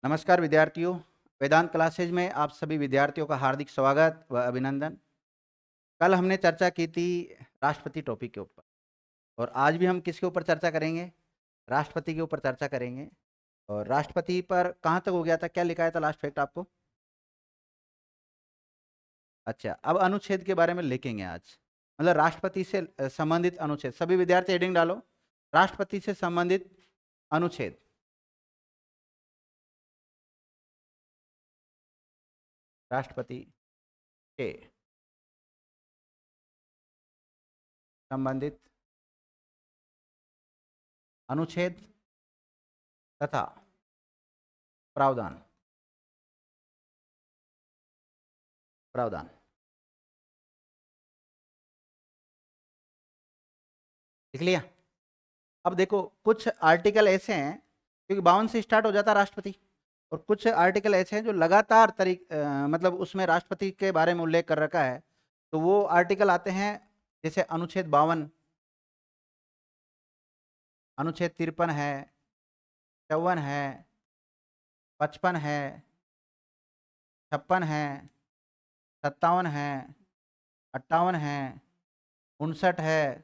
नमस्कार विद्यार्थियों, वेदांत क्लासेज में आप सभी विद्यार्थियों का हार्दिक स्वागत व अभिनंदन। कल हमने चर्चा की थी राष्ट्रपति टॉपिक के ऊपर और आज भी हम किसके ऊपर चर्चा करेंगे? राष्ट्रपति के ऊपर चर्चा करेंगे। और राष्ट्रपति पर कहाँ तक हो गया था, क्या लिखा था लास्ट फैक्ट आपको? अच्छा, अब अनुच्छेद के बारे में लिखेंगे आज, मतलब राष्ट्रपति से संबंधित अनुच्छेद। सभी विद्यार्थी हेडिंग डालो, राष्ट्रपति से संबंधित अनुच्छेद। राष्ट्रपति से संबंधित अनुच्छेद तथा प्रावधान। प्रावधान लिख लिया? अब देखो, कुछ आर्टिकल ऐसे हैं, क्योंकि 52 से स्टार्ट हो जाता है राष्ट्रपति, और कुछ आर्टिकल ऐसे हैं जो लगातार मतलब उसमें राष्ट्रपति के बारे में उल्लेख कर रखा है। तो वो आर्टिकल आते हैं जैसे अनुच्छेद 52, अनुच्छेद 53 है, 54 है, 55 है, 56 है, 57 है, 58 है, 59 है,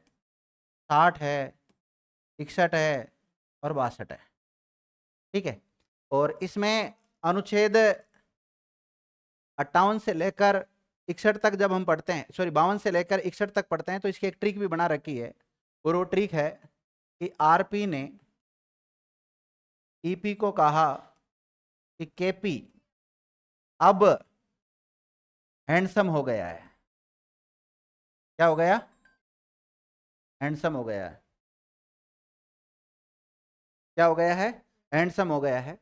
60 है, 61 है और 62 है। ठीक है, और इसमें अनुच्छेद 58 से लेकर 61 तक जब हम पढ़ते हैं, सॉरी 52 से लेकर 61 तक पढ़ते हैं, तो इसकी एक ट्रिक भी बना रखी है। और वो ट्रिक है कि आरपी ने ईपी को कहा कि केपी अब हैंडसम हो गया है। क्या हो गया? हैंडसम हो गया है। क्या हो गया है? हैंडसम हो गया है।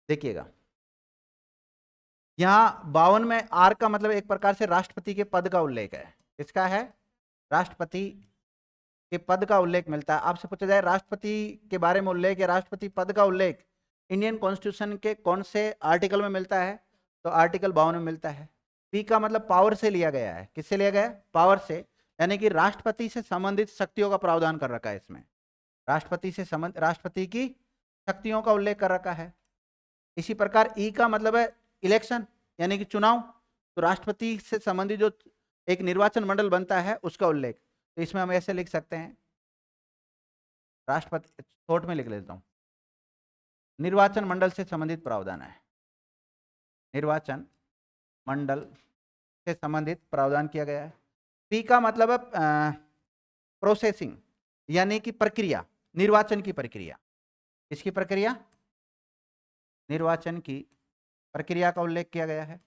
देखिएगा, यहां 52 में आर का मतलब एक प्रकार से राष्ट्रपति के पद का उल्लेख है। किसका है? राष्ट्रपति के पद का उल्लेख मिलता है। आपसे पूछा जाए राष्ट्रपति के बारे में उल्लेख या राष्ट्रपति पद का उल्लेख इंडियन कॉन्स्टिट्यूशन के कौन से आर्टिकल में मिलता है, तो आर्टिकल 52 में मिलता है। पी का मतलब पावर से लिया गया है। किससे लिया गया? पावर से, यानी कि राष्ट्रपति से संबंधित शक्तियों का प्रावधान कर रखा है इसमें। राष्ट्रपति से संबंध, राष्ट्रपति की शक्तियों का उल्लेख कर रखा है। इसी प्रकार ई का मतलब है इलेक्शन, यानी कि चुनाव। तो राष्ट्रपति से संबंधित जो एक निर्वाचन मंडल बनता है उसका उल्लेख। तो इसमें हम ऐसे लिख सकते हैं, राष्ट्रपति, शॉर्ट में लिख लेता हूं, निर्वाचन मंडल से संबंधित प्रावधान है। निर्वाचन मंडल से संबंधित प्रावधान किया गया है। पी का मतलब है प्रोसेसिंग, यानी कि प्रक्रिया, निर्वाचन की प्रक्रिया। इसकी प्रक्रिया, निर्वाचन की प्रक्रिया का उल्लेख किया गया है।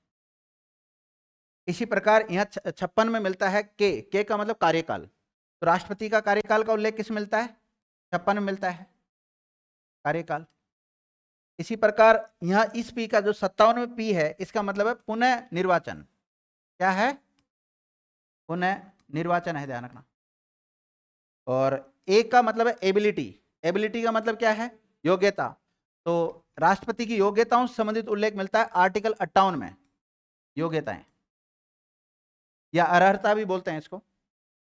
इसी प्रकार यहाँ 56 में मिलता है के का मतलब कार्यकाल। तो राष्ट्रपति का कार्यकाल का उल्लेख किस मिलता है? 56 में मिलता है, कार्यकाल। इसी प्रकार यहाँ इस पी का जो 57 में पी है, इसका मतलब है पुनः निर्वाचन। क्या है? पुनः निर्वाचन है, ध्यान रखना। और ए का मतलब है एबिलिटी। एबिलिटी का मतलब क्या है? योग्यता। तो राष्ट्रपति की योग्यताओं से संबंधित उल्लेख मिलता है आर्टिकल 58 में, योग्यताएं या अर्हता भी बोलते हैं इसको।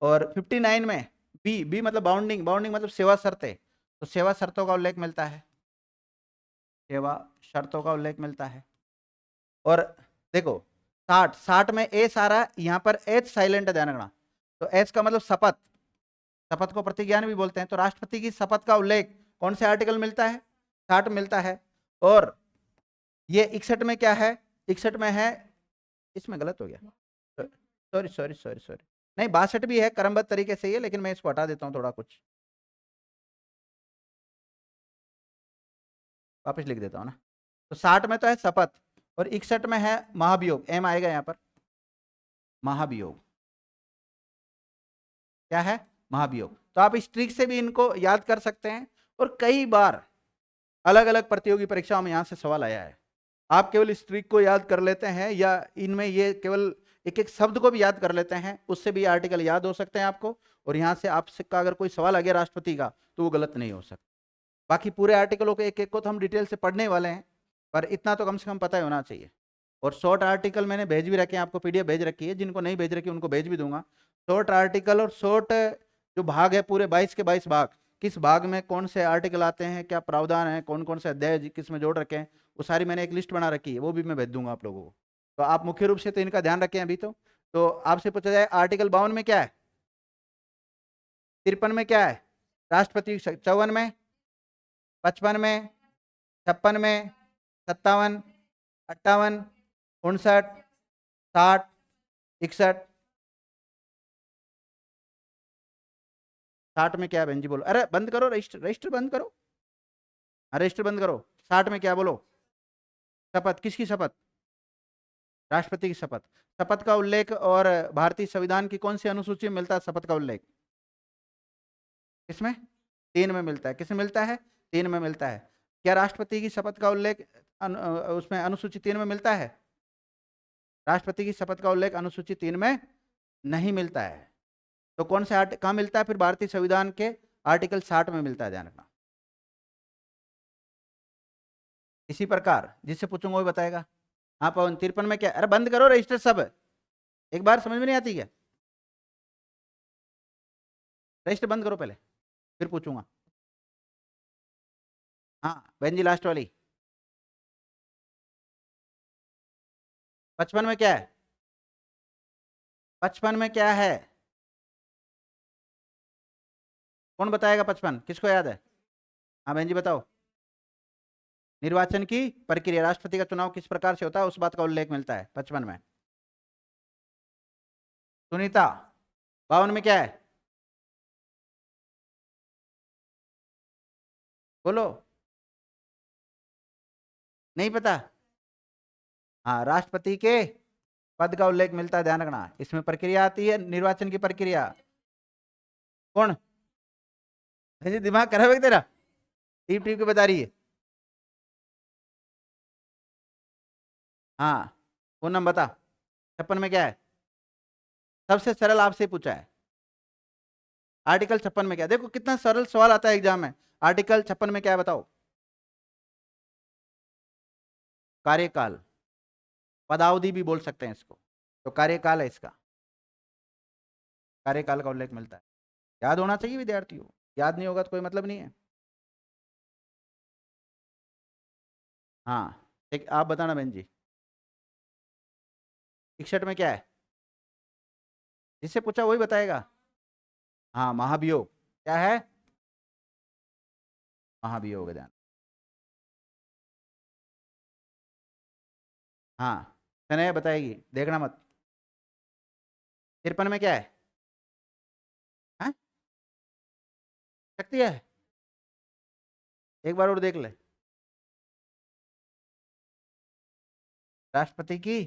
और 59 में बी मतलब बाउंडिंग, बाउंडिंग मतलब सेवा शर्तें। तो सेवा शर्तों का उल्लेख मिलता है, सेवा शर्तों का उल्लेख मिलता है। और देखो 60 में ए सारा, यहाँ पर एच साइलेंट है, ध्यान रखना। तो एच का मतलब शपथ, शपथ को प्रतिज्ञान भी बोलते हैं। तो राष्ट्रपति की शपथ का उल्लेख कौन से आर्टिकल मिलता है? 60 मिलता है। और ये 61 में क्या है? 61 में है, इसमें गलत हो गया, सॉरी सॉरी सॉरी सॉरी, नहीं 62 भी है, क्रमबद्ध तरीके से ही है, लेकिन मैं इसको हटा देता हूं थोड़ा, कुछ वापस लिख देता हूं ना। तो 60 में तो है शपथ, और 61 में है महाभियोग। एम आएगा यहाँ पर, महाभियोग। क्या है? महाभियोग। तो आप इस ट्रिक से भी इनको याद कर सकते हैं। और कई बार अलग अलग प्रतियोगी परीक्षाओं में यहाँ से सवाल आया है। आप केवल इस ट्रिक को याद कर लेते हैं, या इनमें ये केवल एक एक शब्द को भी याद कर लेते हैं, उससे भी आर्टिकल याद हो सकते हैं आपको। और यहाँ से आपसे का अगर कोई सवाल आ गया राष्ट्रपति का, तो वो गलत नहीं हो सकता। बाकी पूरे आर्टिकलों के एक एक को तो हम डिटेल से पढ़ने वाले हैं, पर इतना तो कम से कम पता ही होना चाहिए। और शॉर्ट आर्टिकल मैंने भेज भी रखे हैं आपको, पीडीएफ भेज रखी है। जिनको नहीं भेज रखी उनको भेज भी दूंगा। शॉर्ट आर्टिकल और शॉर्ट जो भाग है, पूरे 22 के 22 भाग, किस भाग में कौन से आर्टिकल आते हैं, क्या प्रावधान है, कौन कौन से अध्याय किस में जोड़ रखे हैं, वो सारी मैंने एक लिस्ट बना रखी है, वो भी मैं भेज दूंगा आप लोगों को। तो आप मुख्य रूप से तो इनका ध्यान रखें अभी। तो आपसे पूछा जाए आर्टिकल 52 में क्या है, 53 में क्या है, राष्ट्रपति, 54 में, 55 में, 56 में, 57, 58, 59, 60, 61, 60 में क्या है बहन जी बोलो? अरे बंद करो रजिस्टर, रजिस्टर बंद करो, रजिस्टर बंद करो। 60 में क्या बोलो? शपथ, किसकी शपथ? राष्ट्रपति की शपथ। शपथ का उल्लेख और भारतीय संविधान की कौन सी अनुसूची में मिलता है शपथ का उल्लेख? किसमें? 3 में मिलता है। किसमें मिलता है? 3 में मिलता है। क्या राष्ट्रपति की शपथ का उल्लेख उसमें अनुसूची 3 में मिलता है? राष्ट्रपति की शपथ का उल्लेख अनुसूची 3 में नहीं मिलता है। तो कौन से कहाँ मिलता है फिर? भारतीय संविधान के आर्टिकल 60 में मिलता है, ध्यान रखना। इसी प्रकार जिससे पूछूंगा वो बताएगा। हाँ पवन, 53 में क्या? अरे बंद करो रजिस्टर सब, एक बार समझ में नहीं आती क्या? रजिस्टर बंद करो पहले, फिर पूछूंगा। हाँ बहन जी, लास्ट वाली 55 में क्या है? 55 में क्या है? कौन बताएगा? 55 किसको याद है? हाँ बहन जी बताओ। निर्वाचन की प्रक्रिया, राष्ट्रपति का चुनाव किस प्रकार से होता है उस बात का उल्लेख मिलता है 55 में। सुनीता, 52 में क्या है? बोलो, नहीं पता? हाँ, राष्ट्रपति के पद का उल्लेख मिलता है, ध्यान रखना। इसमें प्रक्रिया आती है, निर्वाचन की प्रक्रिया। कौन? ऐसे दिमाग खराब है तेरा? टीप टीप के बता रही है। हाँ, पूनम बता, 56 में क्या है? सबसे सरल आपसे पूछा है, आर्टिकल 56 में क्या है? देखो कितना सरल सवाल आता है एग्जाम में। आर्टिकल 56 में क्या है बताओ? कार्यकाल, पदावधि भी बोल सकते हैं इसको, तो कार्यकाल है इसका, कार्यकाल का उल्लेख मिलता है। याद होना चाहिए विद्यार्थियों, याद नहीं होगा तो कोई मतलब नहीं है। हाँ ठीक, आप बताना बहन जी। 61 में क्या है? जिससे पूछा वही बताएगा। हाँ, महाभियोग। क्या है? महाभियोग, ध्यान। हाँ, सनय बताएगी, देखना मत। 53 में क्या है? हाँ, शक्ति है, एक बार और देख ले। राष्ट्रपति की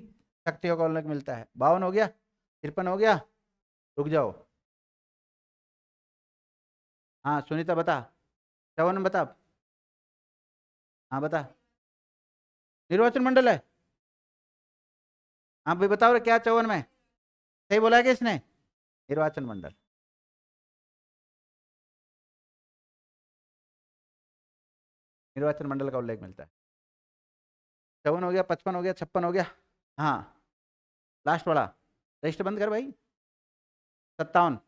शक्तियों का उल्लेख मिलता है। 52 हो गया, 53 हो गया, रुक जाओ। हाँ सुनीता बता, 54 बता। हाँ बता, निर्वाचन मंडल है। हाँ भाई बताओ रे, क्या 54 में? सही बोला है कि इसने? निर्वाचन मंडल। निर्वाचन मंडल का उल्लेख मिलता है। 54 हो गया, 55 हो गया, 56 हो गया। हाँ, लास्ट वाला, रजिस्टर बंद कर भाई। 57।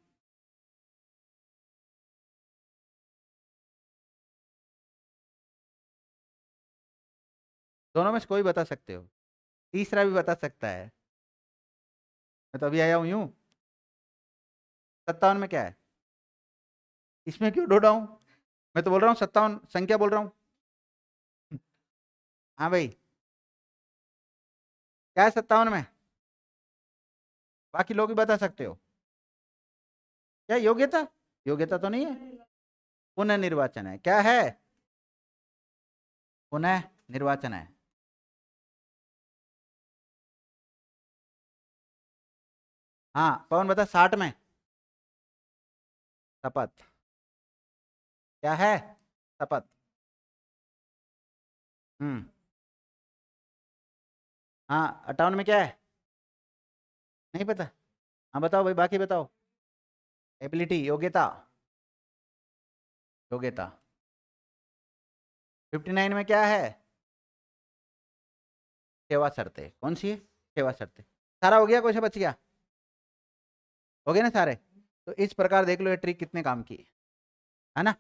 दोनों में से कोई बता सकते हो, तीसरा भी बता सकता है। मैं तो अभी आया हूँ यूं। 57 में क्या है? इसमें क्यों ढूंढा हूँ? मैं तो बोल रहा हूँ 57 संख्या बोल रहा हूँ। हाँ भाई, क्या है 57 में? बाकी लोग भी बता सकते हो। क्या योग्यता? योग्यता तो नहीं है, पुनः निर्वाचन है। क्या है? पुनः निर्वाचन है। हाँ पवन बता, 60 में शपथ। क्या है? शपथ। हम्म। हाँ, 58 में क्या है? नहीं पता? हाँ बताओ भाई, बाकी बताओ। एबिलिटी, योग्यता, योग्यता। 59 में क्या है? सेवा शर्तें। कौन सी है? सेवा शर्तें। सारा हो गया, कुछ बच गया? हो गए ना सारे? तो इस प्रकार देख लो ये ट्रिक कितने काम की है ना?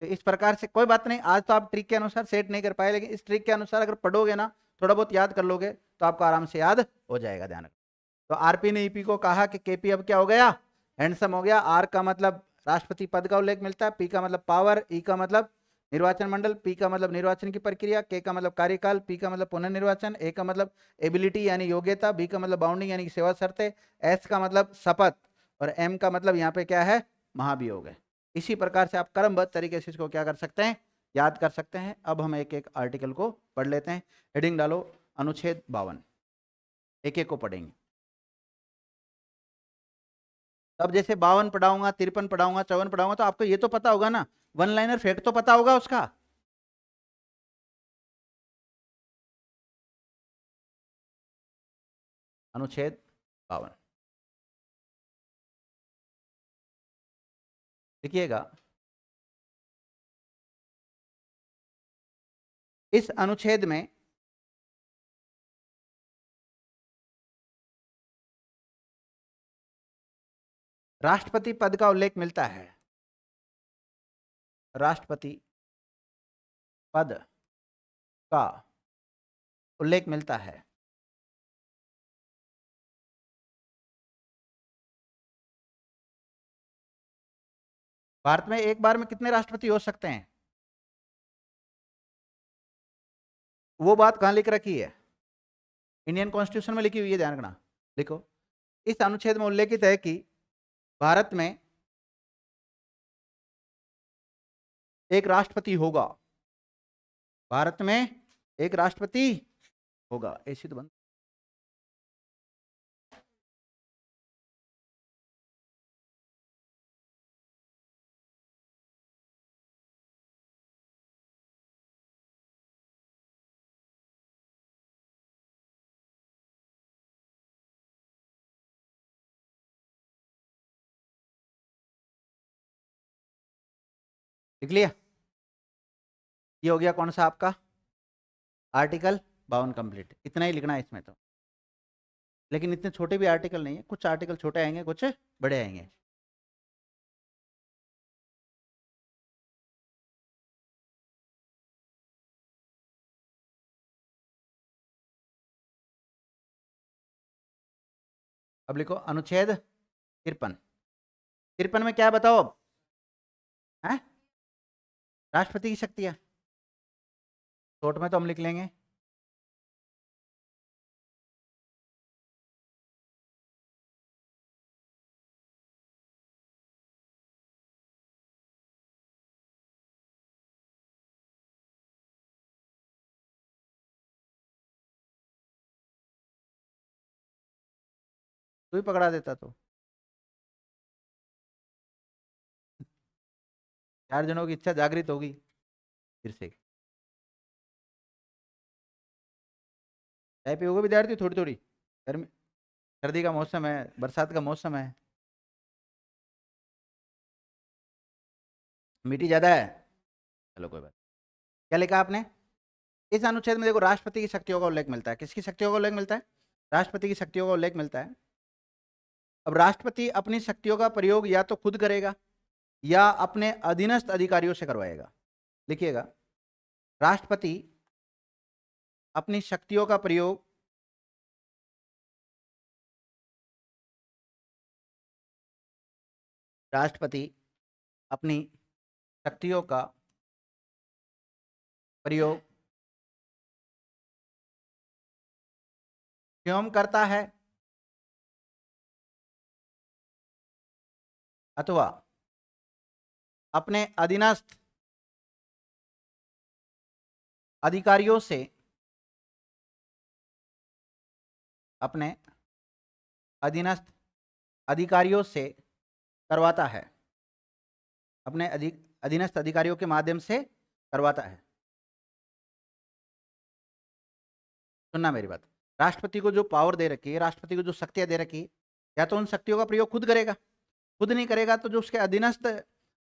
तो इस प्रकार से कोई बात नहीं, आज तो आप ट्रिक के अनुसार सेट नहीं कर पाए, लेकिन इस ट्रिक के अनुसार अगर पढ़ोगे ना, थोड़ा बहुत याद कर लोगे तो आपको आराम से याद हो जाएगा। ध्यान रखो। तो आरपी ने ईपी को कहा कि केपी अब क्या हो गया, हैंडसम हो गया। आर का मतलब राष्ट्रपति पद का उल्लेख मिलता है, पी का मतलब पावर, ई का मतलब निर्वाचन मंडल, पी का मतलब निर्वाचन की प्रक्रिया, के का मतलब कार्यकाल, पी का मतलब पुनर्निर्वाचन, ए का मतलब एबिलिटी यानी योग्यता, बी का मतलब बाउंडिंग यानी सेवा शर्तें, एस का मतलब शपथ, और एम का मतलब यहाँ पे क्या है, महाभियोग है। इसी प्रकार से आप क्रमबद्ध तरीके से इसको क्या कर सकते हैं, याद कर सकते हैं। अब हम एक एक आर्टिकल को पढ़ लेते हैं। हेडिंग डालो अनुच्छेद 52, एक एक को पढ़ेंगे। अब जैसे 52 पढ़ाऊंगा, 53 पढ़ाऊंगा, 54 पढ़ाऊंगा, तो आपको ये तो पता होगा ना, वन लाइनर फैक्ट तो पता होगा उसका। अनुच्छेद 52 लिखिएगा। इस अनुच्छेद में राष्ट्रपति पद का उल्लेख मिलता है। राष्ट्रपति पद का उल्लेख मिलता है। भारत में एक बार में कितने राष्ट्रपति हो सकते हैं, वो बात कहां लिख रखी है, इंडियन कॉन्स्टिट्यूशन में लिखी हुई है, ध्यान रखना। लिखो, इस अनुच्छेद में उल्लेखित है कि भारत में एक राष्ट्रपति होगा। भारत में एक राष्ट्रपति होगा, ऐसी तो बंद। लिख लिया। ये हो गया कौन सा आपका आर्टिकल 52 कंप्लीट। इतना ही लिखना है इसमें तो, लेकिन इतने छोटे भी आर्टिकल नहीं है, कुछ आर्टिकल छोटे आएंगे, कुछ बड़े आएंगे। अब लिखो अनुच्छेद 53। 53 में क्या है बताओ अब, है राष्ट्रपति की शक्तियां, शॉर्ट में तो हम लिख लेंगे। तू ही पकड़ा देता तो। 4 जनों की इच्छा जागृत होगी फिर से। चाय पियोगे विद्यार्थी थोड़ी थोड़ी, गर्मी, सर्दी का मौसम है, बरसात का मौसम है, मीठी ज्यादा है। चलो कोई बात। क्या लिखा आपने, इस अनुच्छेद में देखो राष्ट्रपति की शक्तियों का उल्लेख मिलता है। किसकी शक्तियों का उल्लेख मिलता है, राष्ट्रपति की शक्तियों का उल्लेख मिलता है। अब राष्ट्रपति अपनी शक्तियों का प्रयोग या तो खुद करेगा या अपने अधीनस्थ अधिकारियों से करवाएगा। लिखिएगा, राष्ट्रपति अपनी शक्तियों का प्रयोग राष्ट्रपति अपनी शक्तियों का प्रयोग स्वयं करता है अथवा अपने अधीनस्थ अधिकारियों से, अपने अधीनस्थ अधिकारियों से करवाता है, अपने अधीनस्थ अधिकारियों के माध्यम से करवाता है। सुनना मेरी बात, राष्ट्रपति को जो पावर दे रखी है, राष्ट्रपति को जो शक्तियां दे रखी है, या तो उन शक्तियों का प्रयोग खुद करेगा, खुद नहीं करेगा तो जो उसके अधीनस्थ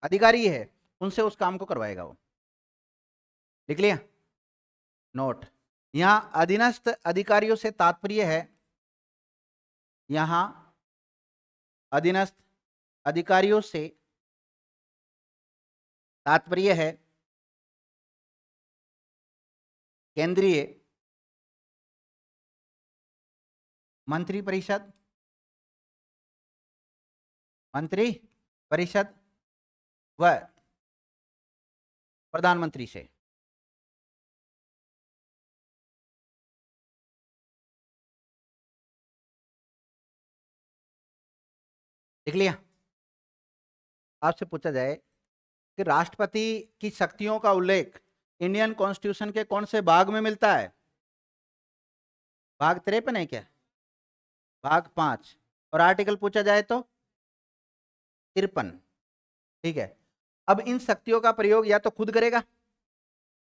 अधिकारी है उनसे उस काम को करवाएगा वो। लिख लिया, नोट। यहां अधीनस्थ अधिकारियों से तात्पर्य है, यहां अधीनस्थ अधिकारियों से तात्पर्य है केंद्रीय मंत्री परिषद, मंत्री परिषद व प्रधानमंत्री से। देख लिया। आपसे पूछा जाए कि राष्ट्रपति की शक्तियों का उल्लेख इंडियन कॉन्स्टिट्यूशन के कौन से भाग में मिलता है? भाग 53 है क्या? भाग 5। और आर्टिकल पूछा जाए तो 53। ठीक है। अब इन शक्तियों का प्रयोग या तो खुद करेगा,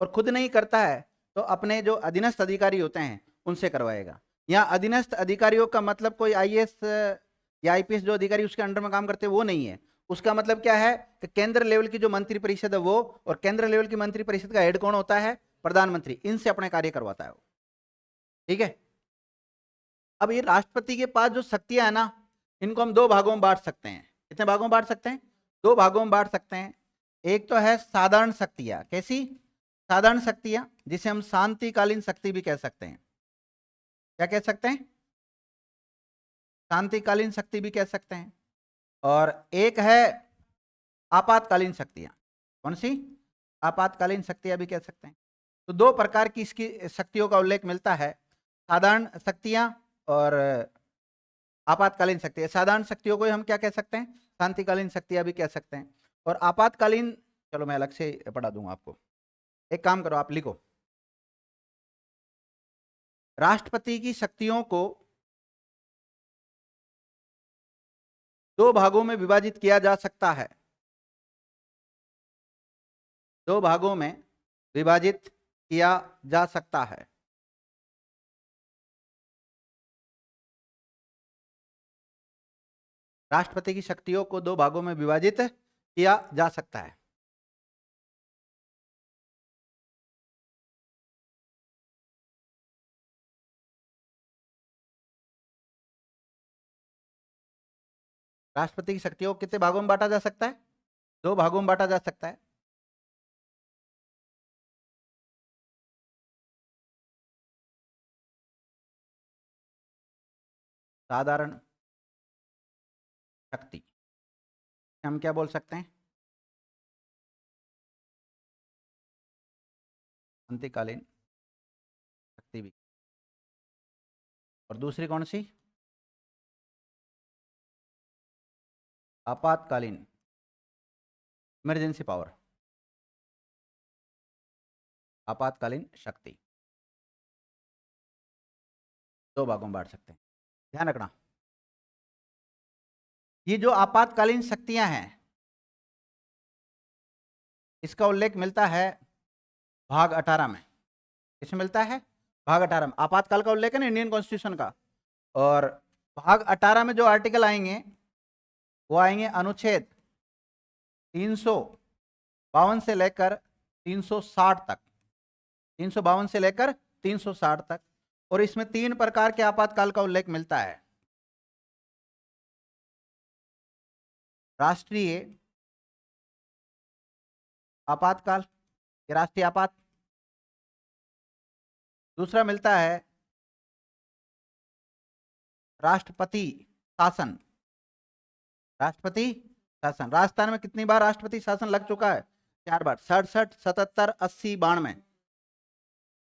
और खुद नहीं करता है तो अपने जो अधीनस्थ अधिकारी होते हैं उनसे करवाएगा। यहाँ अधीनस्थ अधिकारियों का मतलब कोई आईएएस या आईपीएस जो अधिकारी उसके अंडर में काम करते हैं वो नहीं है। उसका मतलब क्या है कि केंद्र लेवल की जो मंत्री परिषद है वो, और केंद्र लेवल की मंत्री परिषद का हेड कौन होता है? प्रधानमंत्री। इनसे अपने कार्य करवाता है वो। ठीक है। अब ये राष्ट्रपति के पास जो शक्तियां है ना, इनको हम दो भागों में बांट सकते हैं। कितने भागों में बांट सकते हैं? दो भागों में बांट सकते हैं। एक तो है साधारण शक्तियां। कैसी? साधारण शक्तियां, जिसे हम शांतिकालीन शक्ति भी कह सकते हैं। क्या कह सकते हैं? शांतिकालीन शक्ति भी कह सकते हैं। और एक है आपातकालीन शक्तियां। कौन सी? आपातकालीन शक्तियां भी कह सकते हैं। तो दो प्रकार की इसकी शक्तियों का उल्लेख मिलता है, साधारण शक्तियां और आपातकालीन शक्तियां। साधारण शक्तियों को हम क्या कह सकते हैं? शांतिकालीन शक्तियां भी कह सकते हैं। और आपातकालीन, चलो मैं अलग से पढ़ा दूंगा आपको। एक काम करो, आप लिखो, राष्ट्रपति की शक्तियों को दो भागों में विभाजित किया जा सकता है। दो भागों में विभाजित किया जा सकता है। राष्ट्रपति की शक्तियों को दो भागों में विभाजित किया जा सकता है। राष्ट्रपति की शक्तियों को कितने भागों में बांटा जा सकता है? दो भागों में बांटा जा सकता है। साधारण शक्ति हम क्या बोल सकते हैं? शांतिकालीन शक्ति भी। और दूसरी कौन सी? आपातकालीन, इमरजेंसी पावर, आपातकालीन शक्ति। दो भागों में बांट सकते हैं। ध्यान रखना, ये जो आपातकालीन शक्तियां हैं इसका उल्लेख मिलता है भाग 18 में। किसमें मिलता है? भाग 18 में। आपातकाल का उल्लेख है ना इंडियन कॉन्स्टिट्यूशन का। और भाग 18 में जो आर्टिकल आएंगे वो आएंगे अनुच्छेद 352 से लेकर 360 तक। 352 से लेकर 360 तक। और इसमें तीन प्रकार के आपातकाल का उल्लेख मिलता है। राष्ट्रीय आपातकाल, राष्ट्रीय आपात। दूसरा मिलता है राष्ट्रपति शासन। राष्ट्रपति शासन। राजस्थान में कितनी बार राष्ट्रपति शासन लग चुका है? 4 बार। 67, 77, 80, 92।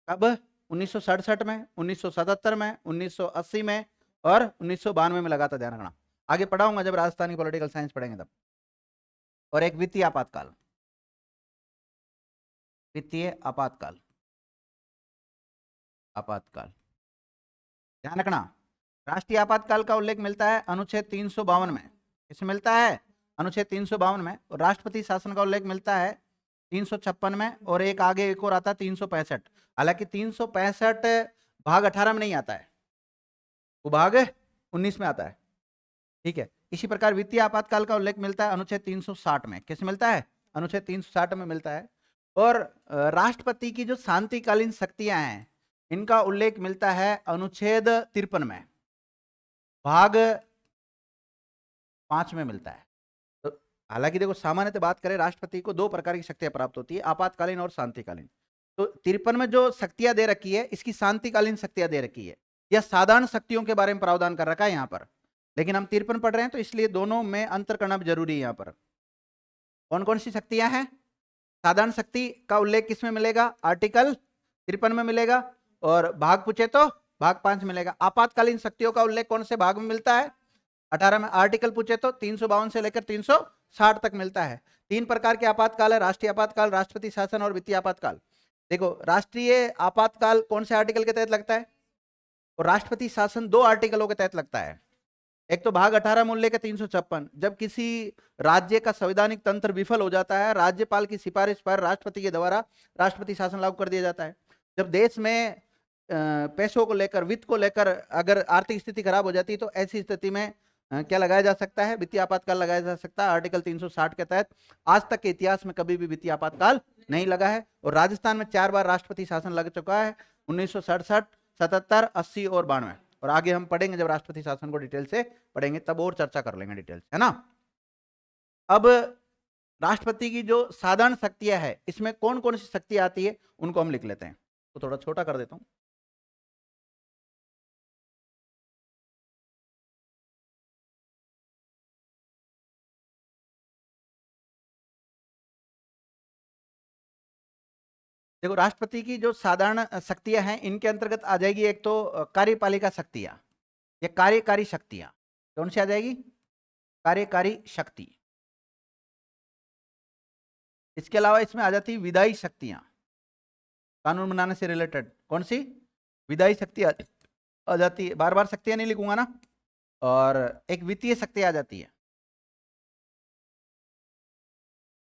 कब? 1967 में, 1977 में, 1980 में और 1992 में लगा था। ध्यान रखना, आगे पढ़ाऊंगा जब राजस्थान की पॉलिटिकल साइंस पढ़ेंगे तब। और एक वित्तीय आपातकाल। वित्तीय आपातकाल, आपातकाल। ध्यान रखना, राष्ट्रीय आपातकाल का उल्लेख मिलता है अनुच्छेद 352 में। इसमें मिलता है अनुच्छेद 352 में। और राष्ट्रपति शासन का उल्लेख मिलता है 356 में। और एक आगे एक और आता है 365। हालांकि 365 भाग 18 में नहीं आता है, वो भाग 19 में आता है। ठीक है। इसी प्रकार वित्तीय आपातकाल का उल्लेख मिलता है अनुच्छेद 360 में। किस मिलता है? अनुच्छेद 360 में मिलता है। और राष्ट्रपति की जो शांतिकालीन शक्तियां हैं इनका उल्लेख मिलता है अनुच्छेद 53 में, भाग 5 में मिलता है। तो हालांकि देखो सामान्यतः बात करें, राष्ट्रपति को 2 प्रकार की शक्तियां प्राप्त होती है, आपातकालीन और शांतिकालीन। तो 53 में जो शक्तियां दे रखी है, इसकी शांतिकालीन शक्तियां दे रखी है, या साधारण शक्तियों के बारे में प्रावधान कर रखा है यहाँ पर। लेकिन हम 53 पढ़ रहे हैं, तो इसलिए दोनों में अंतर करना भी जरूरी है यहाँ पर। कौन कौन सी शक्तियां हैं? साधारण शक्ति का उल्लेख किसमें मिलेगा? आर्टिकल 53 में मिलेगा, और भाग पूछे तो भाग 5 मिलेगा। आपातकालीन शक्तियों का उल्लेख कौन से भाग में मिलता है? 18 में। आर्टिकल पूछे तो 352 से लेकर 360 तक मिलता है। 3 प्रकार के आपातकाल है, राष्ट्रीय आपातकाल, राष्ट्रपति शासन और वित्तीय आपातकाल। देखो, राष्ट्रीय आपातकाल कौन से आर्टिकल के तहत लगता है, और राष्ट्रपति शासन 2 आर्टिकलों के तहत लगता है। एक तो भाग 18 मूल्य के 356, जब किसी राज्य का संवैधानिक तंत्र विफल हो जाता है, राज्यपाल की सिफारिश पर राष्ट्रपति के द्वारा राष्ट्रपति शासन लागू कर दिया जाता है। जब देश में पैसों को लेकर, वित्त को लेकर अगर आर्थिक स्थिति खराब हो जाती है, तो ऐसी स्थिति में क्या लगाया जा सकता है? वित्तीय आपातकाल लगाया जा सकता है, आर्टिकल 360 के तहत। आज तक के इतिहास में कभी भी वित्तीय आपातकाल नहीं लगा है, और राजस्थान में 4 बार राष्ट्रपति शासन लग चुका है, 1967, 77, 80 और 92। और आगे हम पढ़ेंगे, जब राष्ट्रपति शासन को डिटेल से पढ़ेंगे तब और चर्चा कर लेंगे डिटेल से, है ना। अब राष्ट्रपति की जो साधारण शक्तियां है, इसमें कौन कौन सी शक्ति आती है, उनको हम लिख लेते हैं। तो थोड़ा छोटा कर देता हूं। देखो, राष्ट्रपति की जो साधारण शक्तियां हैं, इनके अंतर्गत आ जाएगी एक तो कार्यपालिका शक्तियां, या कार्यकारी शक्तियां। कौन सी आ जाएगी? कार्यकारी शक्ति। इसके अलावा इसमें आ जाती है विधायी शक्तियां, कानून बनाने से रिलेटेड। कौन सी? विधायी शक्ति आ जाती है, बार बार शक्तियां नहीं लिखूंगा ना। और एक वित्तीय शक्ति आ जाती है,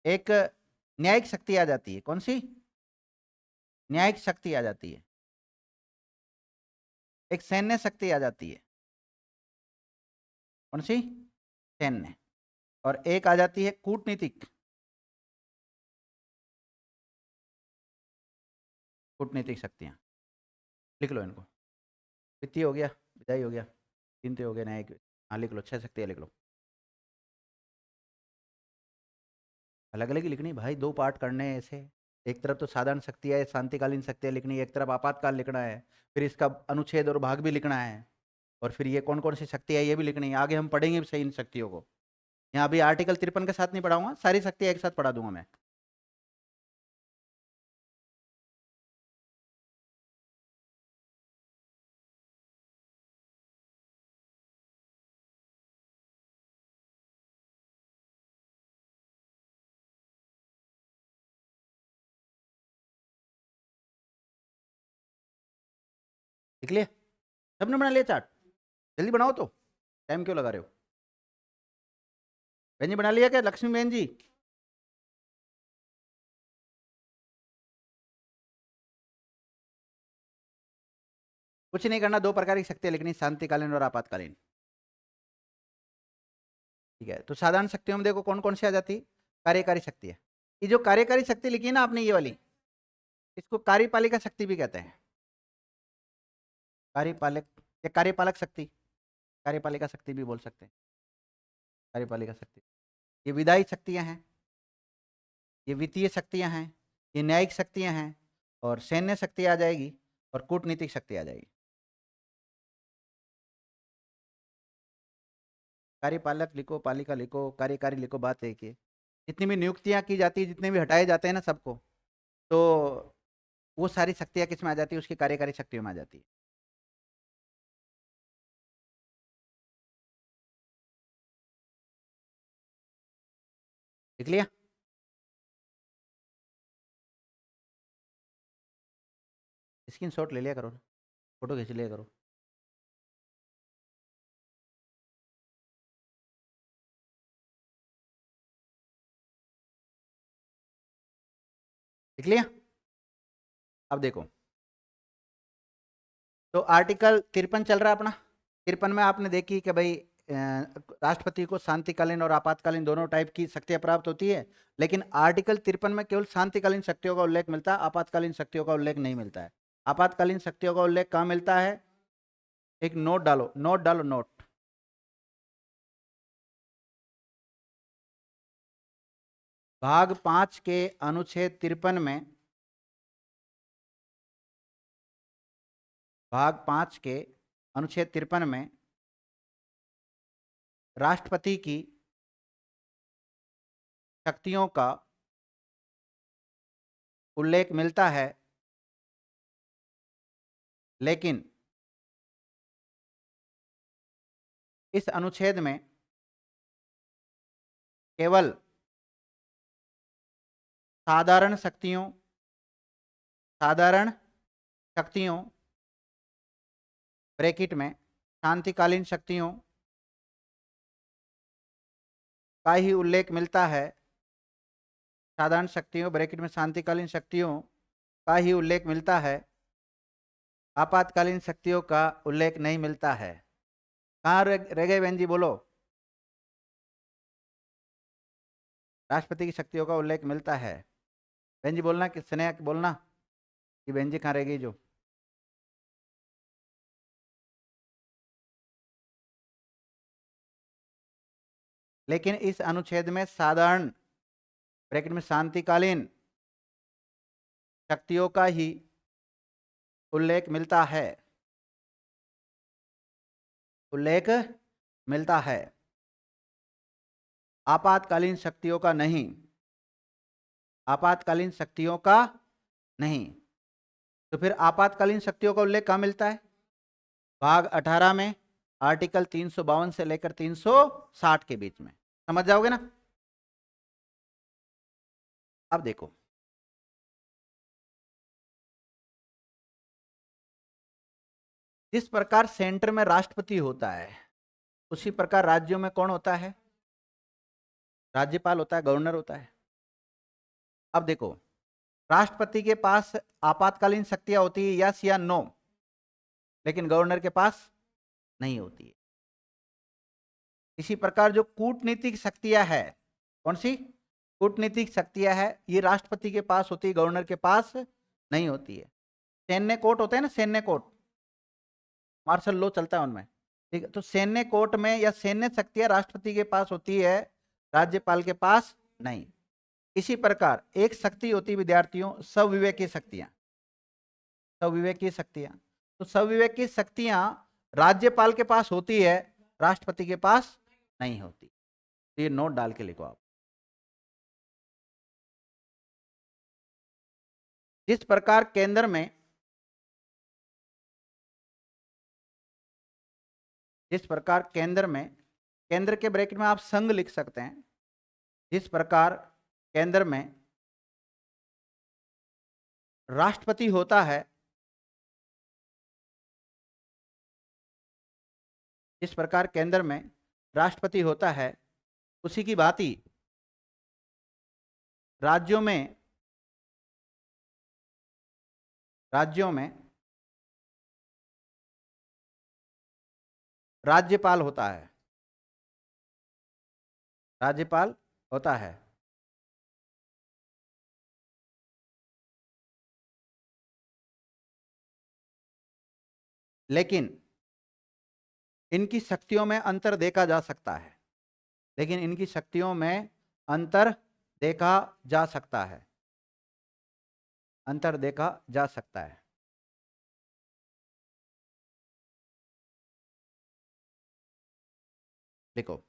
एक न्यायिक शक्ति आ जाती है। कौन सी? न्यायिक शक्ति आ जाती है। एक सैन्य शक्ति आ जाती है। कौन सी? सैन्य। और एक आ जाती है कूटनीतिक। कूटनीतिक शक्तियां, लिख लो इनको। वित्तीय हो गया, विधायी हो गया, चिंतन हो गया, न्यायिक। हाँ लिख लो, 6 शक्तियां लिख लो। अलग अलग ही लिखनी भाई, 2 पार्ट करने हैं ऐसे। एक तरफ तो साधारण शक्ति है, शांतिकालीन शक्तियां लिखनी है, एक तरफ आपातकाल लिखना है, फिर इसका अनुच्छेद और भाग भी लिखना है, और फिर ये कौन कौन सी शक्ति है ये भी लिखनी है। आगे हम पढ़ेंगे भी सही इन शक्तियों को। यहाँ अभी आर्टिकल 53 के साथ नहीं पढ़ाऊंगा, सारी शक्तियां एक साथ पढ़ा दूंगा मैं। लिख लिया? सबने बना लिया चार्ट? जल्दी बनाओ, तो टाइम क्यों लगा रहे हो? बहन जी बना लिया क्या? लक्ष्मी बहन जी? कुछ नहीं करना, 2 प्रकार की शक्तियां लिखनी, शांतिकालीन और आपातकालीन। ठीक है, तो साधारण शक्तियों में देखो कौन कौन सी आ जाती है? कार्यकारी शक्ति है। ये जो कार्यकारी शक्ति लिखी है ना आपने, ये वाली, इसको कार्यपालिका शक्ति भी कहते हैं। कार्यपालक या कार्यपालक शक्ति, कार्यपालिका शक्ति भी बोल सकते हैं। कार्यपालिका शक्ति, ये विधायी शक्तियां हैं, ये वित्तीय शक्तियां हैं, ये न्यायिक शक्तियां हैं, और सैन्य शक्ति आ जाएगी, और कूटनीतिक शक्ति आ जाएगी। कार्यपालक लिखो, पालिका लिखो, कार्यकारी लिखो, बात एक है। जितनी भी नियुक्तियां की जाती है, जितने भी हटाए जाते हैं ना सबको, तो वो सारी शक्तियां किस में आ जाती है? उसकी कार्यकारी शक्तियों में आ जाती है। लिख लिया? स्क्रीनशॉट ले लिया करो, फोटो खींच लिया करो। लिख लिया? अब देखो, तो आर्टिकल 53 चल रहा है अपना। 53 में आपने देखी कि भाई राष्ट्रपति को शांतिकालीन और आपातकालीन दोनों टाइप की शक्तियां प्राप्त होती है, लेकिन आर्टिकल 53 में केवल शांतिकालीन शक्तियों का उल्लेख मिलता है, आपातकालीन शक्तियों का उल्लेख नहीं मिलता है। आपातकालीन शक्तियों का उल्लेख कहाँ मिलता है? एक नोट डालो, नोट डालो, नोट। भाग 5 के अनुच्छेद 53 में, भाग 5 के अनुच्छेद 53 में राष्ट्रपति की शक्तियों का उल्लेख मिलता है, लेकिन इस अनुच्छेद में केवल साधारण शक्तियों ब्रैकेट में शांतिकालीन शक्तियों का ही उल्लेख मिलता है, साधारण शक्तियों ब्रैकेट में शांतिकालीन शक्तियों का ही उल्लेख मिलता है, आपातकालीन शक्तियों का उल्लेख नहीं मिलता है। कहाँ रह गए बहन जी, बोलो। राष्ट्रपति की शक्तियों का उल्लेख मिलता है। बहन जी बोलना, कि स्नेहा बोलना कि बहन जी कहाँ रह गई जो। लेकिन इस अनुच्छेद में साधारण ब्रैकेट में शांतिकालीन शक्तियों का ही उल्लेख मिलता है, उल्लेख मिलता है, आपातकालीन शक्तियों का नहीं, आपातकालीन शक्तियों का नहीं। तो फिर आपातकालीन शक्तियों का उल्लेख कहाँ मिलता है? भाग 18 में, आर्टिकल 352 से लेकर 360 के बीच में। समझ जाओगे ना। अब देखो, जिस प्रकार सेंटर में राष्ट्रपति होता है, उसी प्रकार राज्यों में कौन होता है? राज्यपाल होता है, गवर्नर होता है। अब देखो, राष्ट्रपति के पास आपातकालीन शक्तियां होती है, यस या नो, लेकिन गवर्नर के पास नहीं होती है। इसी प्रकार जो कूटनीतिक शक्तियां है, कौन सी कूटनीतिक शक्तियां है, ये राष्ट्रपति के पास होती है, गवर्नर के पास नहीं होती है। सैन्य कोर्ट होते हैं ना, सैन्य कोर्ट, मार्शल लॉ चलता है उनमें, ठीक है। तो सैन्य कोर्ट में या सैन्य शक्तियां राष्ट्रपति के पास होती है, राज्यपाल के पास नहीं। इसी प्रकार एक शक्ति होती है विद्यार्थियों, स्वविवेकी शक्तियां, स्वविवेकी शक्तियां। तो स्वविवेकी शक्तियां राज्यपाल के पास होती है, राष्ट्रपति के पास नहीं होती। तो ये नोट डाल के लिखो आप। जिस प्रकार केंद्र में, जिस प्रकार केंद्र में, केंद्र के ब्रैकेट में आप संघ लिख सकते हैं, जिस प्रकार केंद्र में राष्ट्रपति होता है, जिस प्रकार केंद्र में राष्ट्रपति होता है, उसी की भांति राज्यों में, राज्यों में राज्यपाल होता है, राज्यपाल होता है। लेकिन इनकी शक्तियों में अंतर देखा जा सकता है, लेकिन इनकी शक्तियों में अंतर देखा जा सकता है, अंतर देखा जा सकता है। देखो,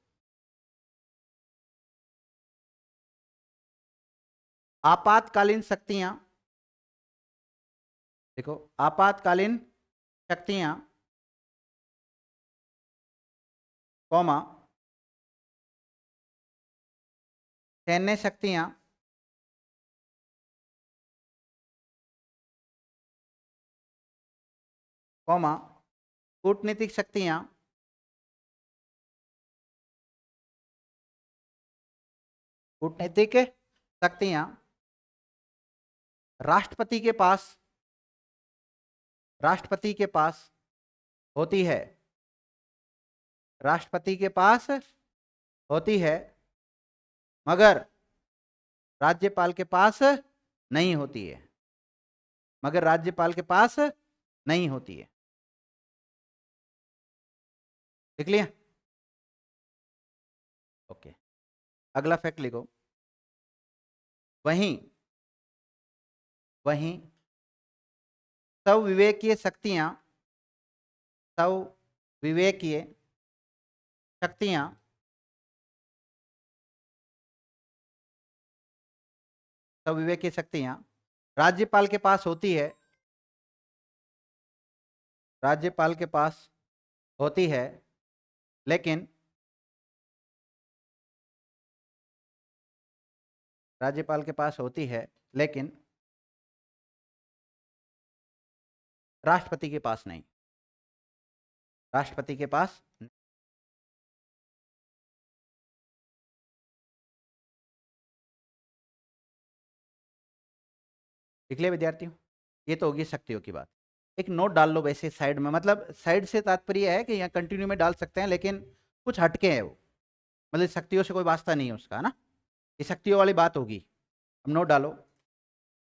आपातकालीन शक्तियां, देखो आपातकालीन शक्तियां, कौमा सैन्य शक्तियां, कौमा कूटनीतिक शक्तियां, कूटनीतिक शक्तियां राष्ट्रपति के पास, राष्ट्रपति के पास होती है, राष्ट्रपति के पास होती है, मगर राज्यपाल के पास नहीं होती है, मगर राज्यपाल के पास नहीं होती है। लिख लिया? ओके, अगला फैक्ट लिखो। वहीं वहीं सविवेकीय शक्तियां सविवेकीय शक्तियां सविवेकीय शक्तियां राज्यपाल के पास होती है, राज्यपाल के पास होती है, लेकिन राज्यपाल के पास होती है लेकिन राष्ट्रपति के पास नहीं, राष्ट्रपति के पास नहीं। लिख लिया विद्यार्थियों, ये तो होगी शक्तियों की बात। एक नोट डाल लो वैसे साइड में, मतलब साइड से तात्पर्य है कि यहाँ कंटिन्यू में डाल सकते हैं लेकिन कुछ हटके है वो, मतलब शक्तियों से कोई वास्ता नहीं है उसका, है ना, ये शक्तियों वाली बात होगी। अब नोट डालो।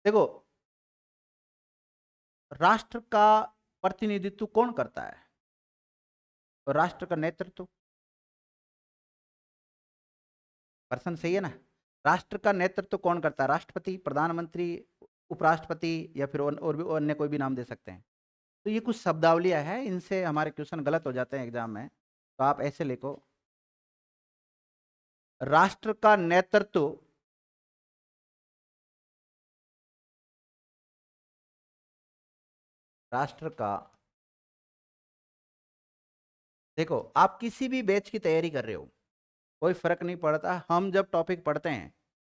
देखो, राष्ट्र का प्रतिनिधित्व कौन करता है? तो राष्ट्र का नेतृत्व, पर्सन सही है ना, राष्ट्र का नेतृत्व कौन करता है? राष्ट्रपति, प्रधानमंत्री, उपराष्ट्रपति, या फिर और भी अन्य कोई भी नाम दे सकते हैं। तो ये कुछ शब्दावलियां है, इनसे हमारे क्वेश्चन गलत हो जाते हैं एग्जाम में, तो आप ऐसे लिखो, राष्ट्र का नेतृत्व राष्ट्र का, देखो आप किसी भी बैच की तैयारी कर रहे हो, कोई फर्क नहीं पड़ता। हम जब टॉपिक पढ़ते हैं,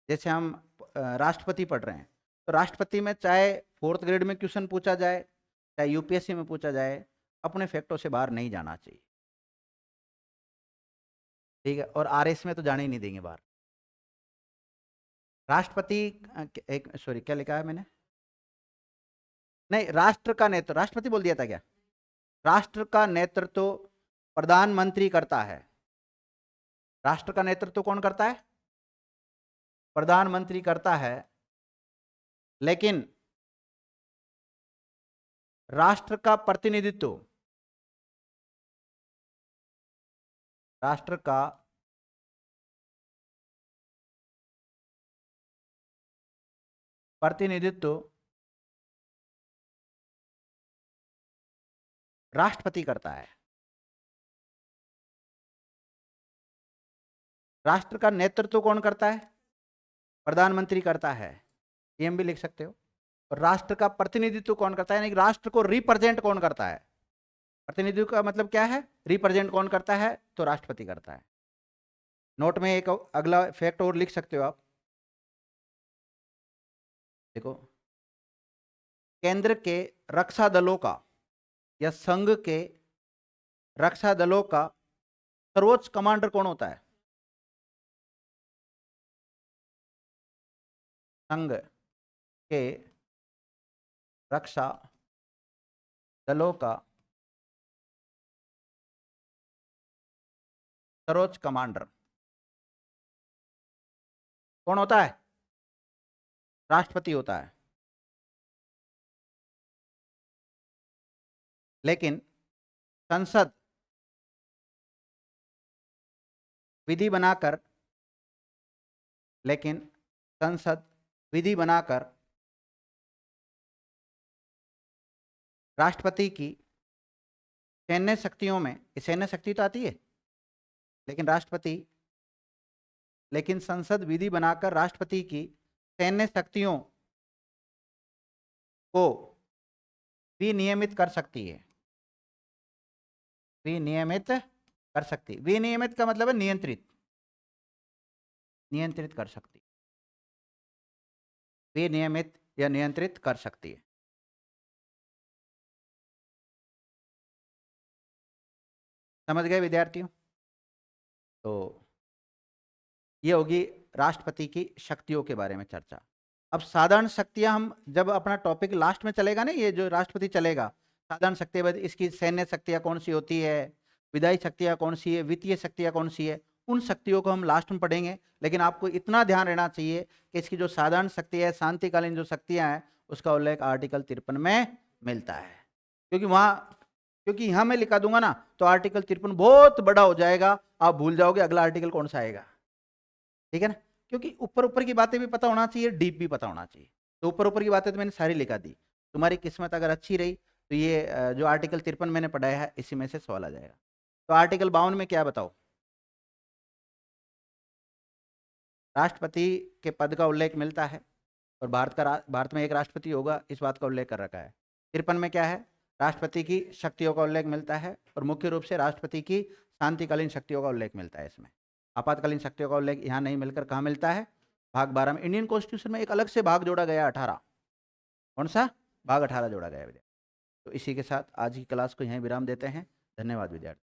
जैसे हम राष्ट्रपति पढ़ रहे हैं, तो राष्ट्रपति में चाहे 4th ग्रेड में क्वेश्चन पूछा जाए, चाहे यूपीएससी में पूछा जाए, अपने फैक्टों से बाहर नहीं जाना चाहिए, ठीक है। और आरएस में तो जाने ही नहीं देंगे बाहर। राष्ट्रपति एक, सॉरी क्या लिखा है मैंने, नहीं, राष्ट्र का नेतृत्व, राष्ट्रपति बोल दिया था क्या? राष्ट्र का नेतृत्व प्रधानमंत्री करता है। राष्ट्र का नेतृत्व कौन करता है? प्रधानमंत्री करता है, लेकिन राष्ट्र का प्रतिनिधित्व, राष्ट्र का प्रतिनिधित्व राष्ट्रपति करता है। राष्ट्र का नेतृत्व कौन करता है? प्रधानमंत्री करता है, ये भी लिख सकते हो। और राष्ट्र का प्रतिनिधित्व कौन करता है, यानी राष्ट्र को रिप्रेजेंट कौन करता है? प्रतिनिधित्व का मतलब क्या है? रिप्रेजेंट कौन करता है? तो राष्ट्रपति करता है। नोट में एक अगला फैक्ट और लिख सकते हो आप, देखो, केंद्र के रक्षा दलों का या संघ के रक्षा दलों का सर्वोच्च कमांडर कौन होता है? संघ के रक्षा दलों का सर्वोच्च कमांडर कौन होता है? राष्ट्रपति होता है। लेकिन संसद विधि बनाकर, लेकिन संसद विधि बनाकर राष्ट्रपति की सैन्य शक्तियों में, सैन्य शक्ति तो आती है, लेकिन लेकिन संसद विधि बनाकर राष्ट्रपति की सैन्य शक्तियों को विनियमित कर सकती है। विनियमित कर सकती, विनियमित का मतलब है नियंत्रित, नियंत्रित कर सकती, विनियमित या नियंत्रित कर सकती है। समझ गए विद्यार्थियों? तो ये होगी राष्ट्रपति की शक्तियों के बारे में चर्चा। अब साधारण शक्तियां, हम जब अपना टॉपिक लास्ट में चलेगा ना, ये जो राष्ट्रपति चलेगा, साधारण शक्तियां, इसकी सैन्य शक्तियां कौन सी होती है, विधायी शक्तियां कौन सी है, वित्तीय शक्तियां कौन सी है, उन शक्तियों को हम लास्ट में पढ़ेंगे। लेकिन आपको इतना ध्यान रहना चाहिए कि इसकी जो साधारण शक्ति है, शांतिकालीन जो शक्तियां हैं, उसका उल्लेख आर्टिकल 53 में मिलता है। क्योंकि यहां मैं लिखा दूंगा ना, तो आर्टिकल 53 बहुत बड़ा हो जाएगा, आप भूल जाओगे अगला आर्टिकल कौन सा आएगा, ठीक है ना। क्योंकि ऊपर ऊपर की बातें भी पता होना चाहिए, डीप भी पता होना चाहिए। तो ऊपर ऊपर की बातें तो मैंने सारी लिखा दी। तुम्हारी किस्मत अगर अच्छी रही तो ये जो आर्टिकल 53 मैंने पढ़ाया है इसी में से सवाल आ जाएगा। तो आर्टिकल 52 में क्या बताओ? राष्ट्रपति के पद का उल्लेख मिलता है और भारत में एक राष्ट्रपति होगा, इस बात का उल्लेख कर रखा है। 53 में क्या है? राष्ट्रपति की शक्तियों का उल्लेख मिलता है और मुख्य रूप से राष्ट्रपति की शांतिकालीन शक्तियों का उल्लेख मिलता है इसमें। आपातकालीन शक्तियों का उल्लेख यहाँ नहीं मिलकर कहाँ मिलता है? भाग 12 में। इंडियन कॉन्स्टिट्यूशन में एक अलग से भाग जोड़ा गया 18। कौन सा भाग? 18 जोड़ा गया विद्यार्थी। तो इसी के साथ आज की क्लास को यहीं विराम देते हैं। धन्यवाद विद्यार्थी।